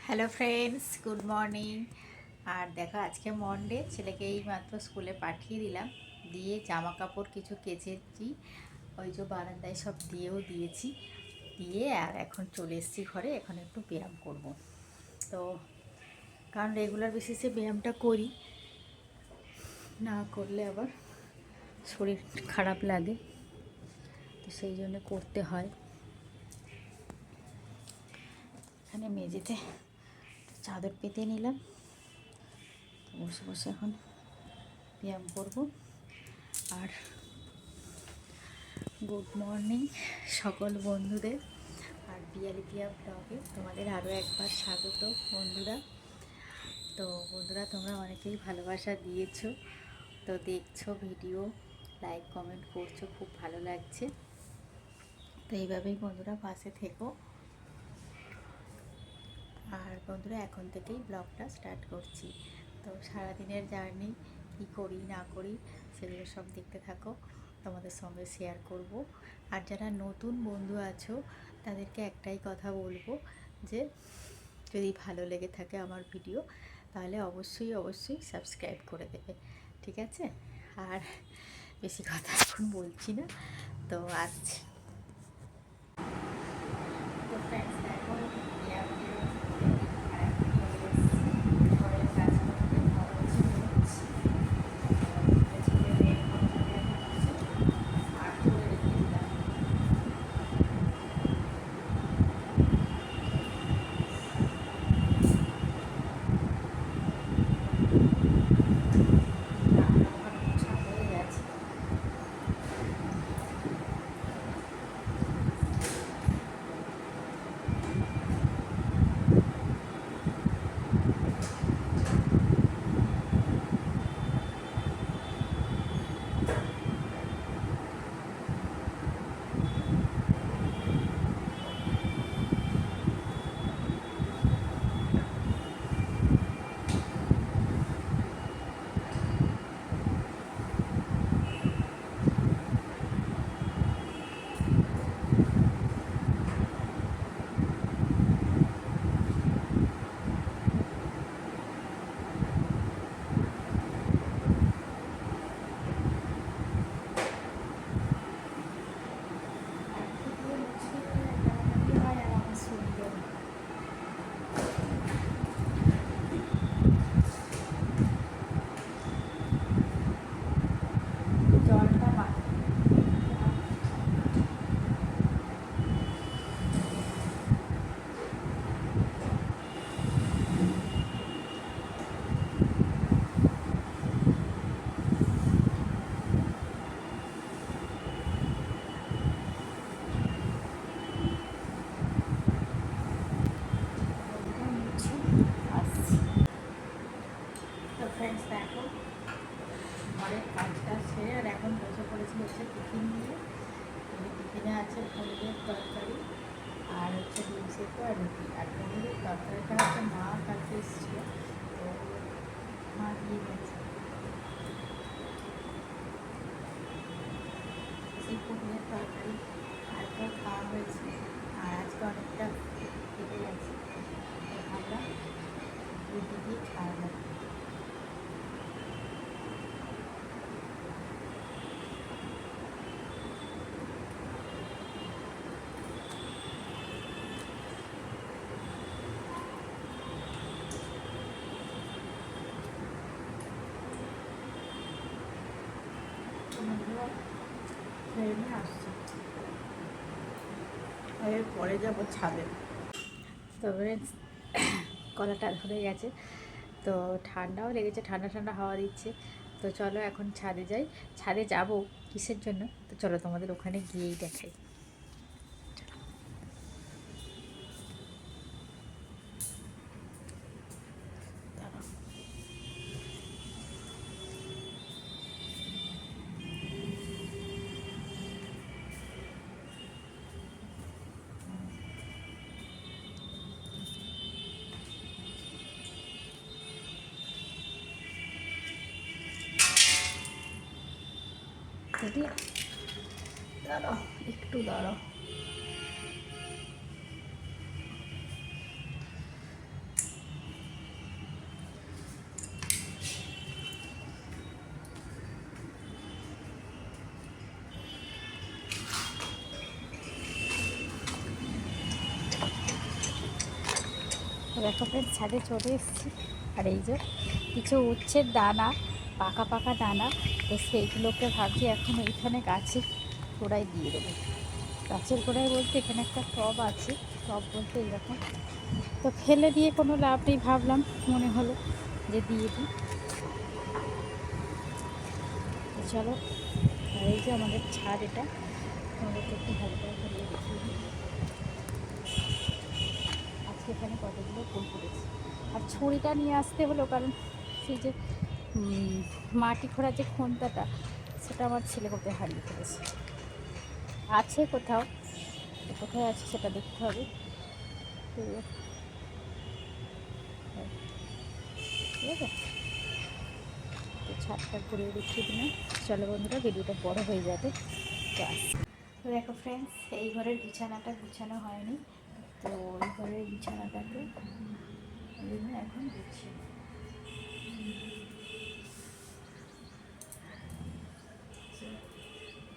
Hello friends, good morning. আর দেখো, আজকে মনডে, ছেলেকে এই মাত্র স্কুলে পাঠিয়ে দিলাম, দিয়ে জামা কাপড় কিছু কেচেছি, ওই যে বারান্দায় সব দিয়েছি, দিয়ে আর এখন চলে এসেছি ঘরে। এখন একটু ব্যায়াম করব। তো কারণ রেগুলার বেসিসে ব্যায়ামটা করি, না করলে আবার শরীর খারাপ লাগে, তো সেই জন্য করতে হয়। এখানে মেঝেতে চাদর পেতে নিলাম, বসে বসে এখন ব্যায়াম করব। আর গুড মর্নিং সকল বন্ধুদের, আর পিয়া ব্লগে তোমাদের আরও একবার স্বাগত বন্ধুরা। তো বন্ধুরা, তোমরা অনেকেই ভালোবাসা দিয়েছো, তো দেখছো ভিডিও, লাইক কমেন্ট করছো, খুব ভালো লাগছে। তো এইভাবেই বন্ধুরা পাশে থেকো। আর বন্ধুরা, এখন থেকেই ব্লগটা স্টার্ট করছি। তো সারাদিনের জার্নি, কী করি না করি সেগুলো সব দেখতে থাকো, তোমাদের সঙ্গে শেয়ার করব। আর যারা নতুন বন্ধু আছো তাদেরকে একটাই কথা বলবো, যে যদি ভালো লেগে থাকে আমার ভিডিও, তাহলে অবশ্যই সাবস্ক্রাইব করে দেবে, ঠিক আছে? আর বেশি কথা এখন বলছি না, তো আসছি। তো ফ্রেন্ডস, দেখো, ঘরের কাজ করতে আর তুলে রেখে দিলাম। রান্নাঘর মোছা হয়ে গেছে। জলটা মুছে আসছি। তো ফ্রেন্ডস, দেখো, ঘরের কাজটা সেরে আর এখন বসে পড়েছি হচ্ছে টিফিন নিয়ে। টিফিনে আছে পনিরের তরকারি, আর হচ্ছে ডিম সেদ্ধ আর রুটি। আর পনিরের তরকারিটা হচ্ছে মা কাছে এসেছিলো, তো মা দিয়ে গেছে। সেই পনিরের তরকারি আজকাল খাওয়া হয়েছে, আর আজকে অনেকটা কেটে গেছে, তো ভাবলাম রুটি দিয়ে খাওয়া যাবে। ট্রেনে আসছি, এরপরে যাবো ছাদে। তবে গলাটা ধরে গেছে, তো ঠান্ডাও লেগেছে, ঠান্ডা ঠান্ডা হাওয়া দিচ্ছে। তো চলো এখন ছাদে যাই। ছাদে যাব কিসের জন্য, তো চলো তোমাদের ওখানে গিয়েই দেখাই। দাঁড়াও। দেখি, দাঁড়াও, একটু দাঁড়াও। দেখো ফ্রেন্ড, ছাদে চলে এসেছি। আর এই যে কিছু উচ্ছের দানা, পাকা পাকা দানা, তো সেইগুলোকে ভাবছি এখন এইখানে গাছের গোড়ায় দিয়ে দেবো। গাছের গোড়ায় বলতে এখানে একটা টব আছে, টব বলতে এরকম, তো ফেলে দিয়ে কোনো লাভ নেই, ভাবলাম মনে হলো যে দিয়ে দিই। তো চলো, আর এই যে আমাদের ছাদ, এটা তোমাদেরকে একটু ভালো করে ঘুরিয়ে দেখিয়ে দিই। আজকে এখানে কতগুলো ফুল ফুটেছে। আর ছুরিটা নিয়ে আসতে হলো কারণ সেই যে মাটি খোঁড়ার যে খন্তাটা, সেটা আমার ছেলে কোথায় হারিয়ে ফেলেছে। আছে কোথাও, কোথায় আছে সেটা দেখতে হবে। তো ঠিক আছে, তো ছাদটা ঘুরিয়ে দেখিয়ে দিলাম। চলো বন্ধুরা, ভিডিওটা বড় হয়ে যাবে। তো দেখো ফ্রেন্ডস, এই ঘরের বিছানাটা গুছানো হয়নি, তো ওই ঘরের বিছানাটাকে এখন গুছিয়ে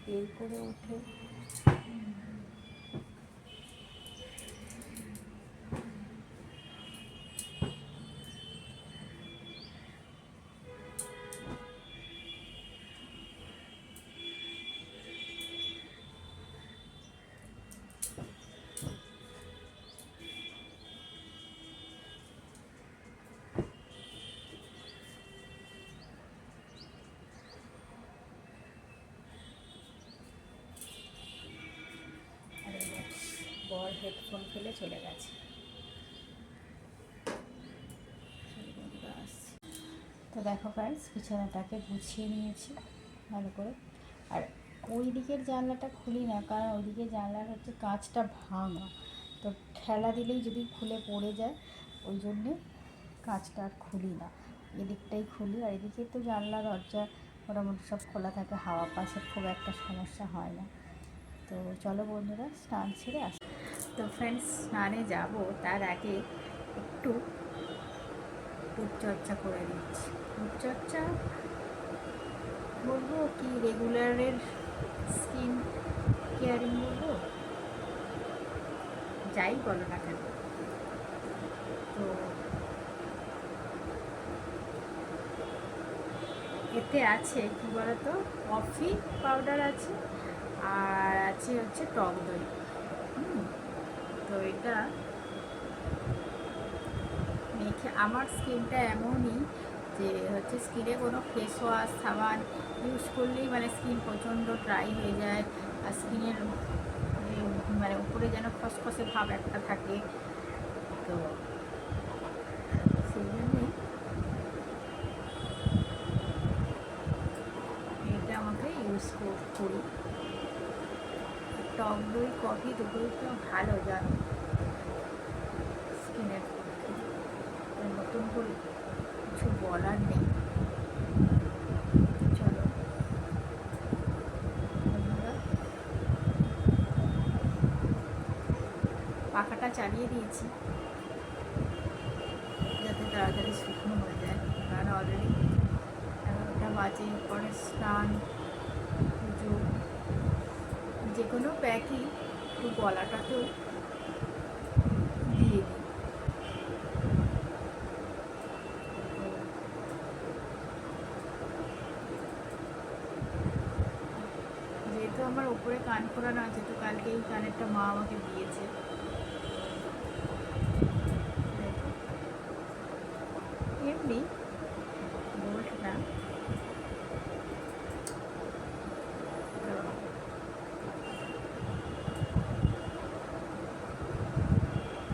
বের করে উঠে বর হেডফোন ফেলে চলে গেছে। তো দেখো গাইস, বিছানাটাকে গুছিয়ে নিয়েছি ভালো করে। আর ওই দিকের জানলাটা খুলি না, কারণ ওই দিকের জানলার হচ্ছে কাঁচটা ভাঙা, তো ঠেলা দিলেই যদি খুলে পড়ে যায়, ওই জন্যে কাঁচটা আর খুলি না, এদিকটাই খুলি। আর এদিকে তো জানলা দরজা মোটামুটি সব খোলা থাকে, হাওয়া পাশে খুব একটা সমস্যা হয় না। তো চলো বন্ধুরা, স্নান ছেড়ে আসি। তো ফ্রেন্ডস, স্নানে যাব তার আগে একটু রূপচর্চা করে দিচ্ছি। রূপচর্চা বলবো কি, রেগুলারের স্কিন কেয়ারিং বলবো, যাই বলো না কেন। তো এতে আছে কি বলতো, কফি পাউডার আছে, আর আছে হচ্ছে টক দই। তো এটা মেখে, আমার স্কিনটা এমনই যে হচ্ছে স্কিনে কোনো ফেস ওয়াশ সাবান ইউজ করলেই মানে স্কিন প্রচণ্ড ড্রাই হয়ে যায়, আর স্কিনের মানে উপরে যেন খসখসে ভাব একটা থাকে। তো সেই জন্যই এটা আমাকে ইউজ করি। টক দই কফি দুটোই তো ভালো, জানো, স্কিনের পক্ষে। নতুন করে কিছু বলার নেই। চলো বন্ধুরা, পাখাটা চালিয়ে দিয়েছি যাতে তাড়াতাড়ি শুকনো হয়ে যায়, কারণ অলরেডি 11টা বাজে। পরে স্নান, পুজো, যে কোনো প্যাকই একটু গলাটাতেও দিয়ে দিই। যেহেতু আমার উপরে কান ফোড়ানো আছে, তো কালকে এই কানেরটা মা আমাকে দিয়েছে। এমনি গোল্ড না।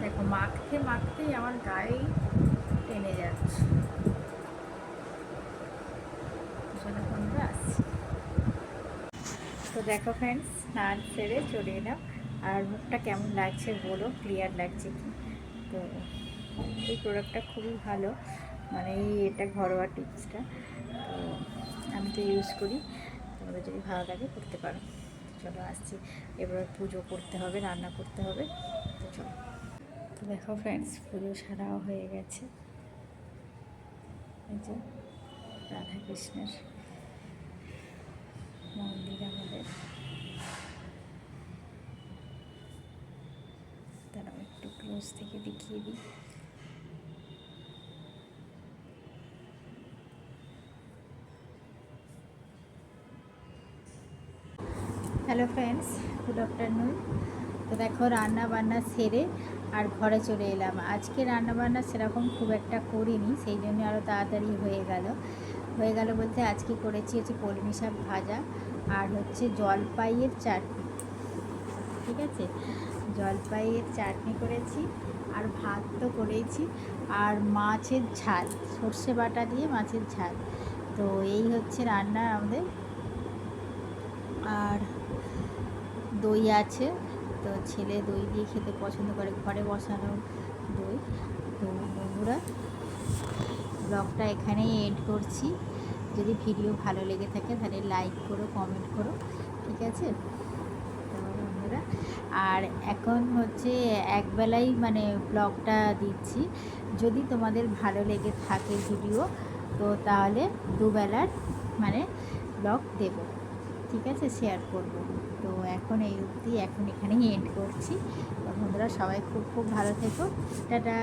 দেখো, মাখতে মাখতেই আমার গায়ে টেনে যাচ্ছে। আসছি। তো দেখো ফ্রেন্ডস, স্নান সেরে চলে এলাম। আর মুখটা কেমন লাগছে বলো, ক্লিয়ার লাগছে কি? তো এই প্রোডাক্টটা খুবই ভালো, মানে এটা ঘরোয়া টিপসটা, তো আমি তো ইউজ করি। তোমাদের যদি ভালো লাগে করতে পারো। চলো আসছি, এবার পুজো করতে হবে, রান্না করতে হবে। তো চলো। তো দেখো ফ্রেন্ডস, পুজো সারাও হয়ে গেছে। এই যে রাধাকৃষ্ণের মন্দির আমাদের, তারা একটু ক্লোজ থেকে দেখিয়ে দিই। Hello friends, good afternoon. তো দেখো রান্না বান্না সেরে আর ঘরে চলে এলাম। আজকে রান্না বান্না সেরকম খুব একটা করিনি, সেই জন্য আরও তাড়াতাড়ি হয়ে গেল বলতে আজকে করেছি হচ্ছে কলমি শাক ভাজা আর হচ্ছে জলপাইয়ের চাটনি। ঠিক আছে, জলপাইয়ের চাটনি করেছি আর ভাত তো করেছি, আর মাছের ঝাল, সর্ষে বাটা দিয়ে মাছের ঝাল। তো এই হচ্ছে রান্না আমাদের। আর দই আছে, তো ছেলে দই দিয়ে খেতে পছন্দ করে, ঘরে বসানো দই। তো বন্ধুরা, ব্লগটা এখানেই এন্ড করছি। যদি ভিডিও ভালো লেগে থাকে তাহলে লাইক করো, কমেন্ট করো, ঠিক আছে? তো বন্ধুরা, আর এখন হচ্ছে একবেলাই মানে ব্লগটা দিচ্ছি। যদি তোমাদের ভালো লেগে থাকে ভিডিও, তো তাহলে দুবেলার মানে ব্লগ দেব, ঠিক আছে, শেয়ার করব। তো এখন এই অবধি, এখন এখানেই এন্ড করছি। তো বন্ধুরা, সবাই খুব খুব ভালো থেকো। টাটা।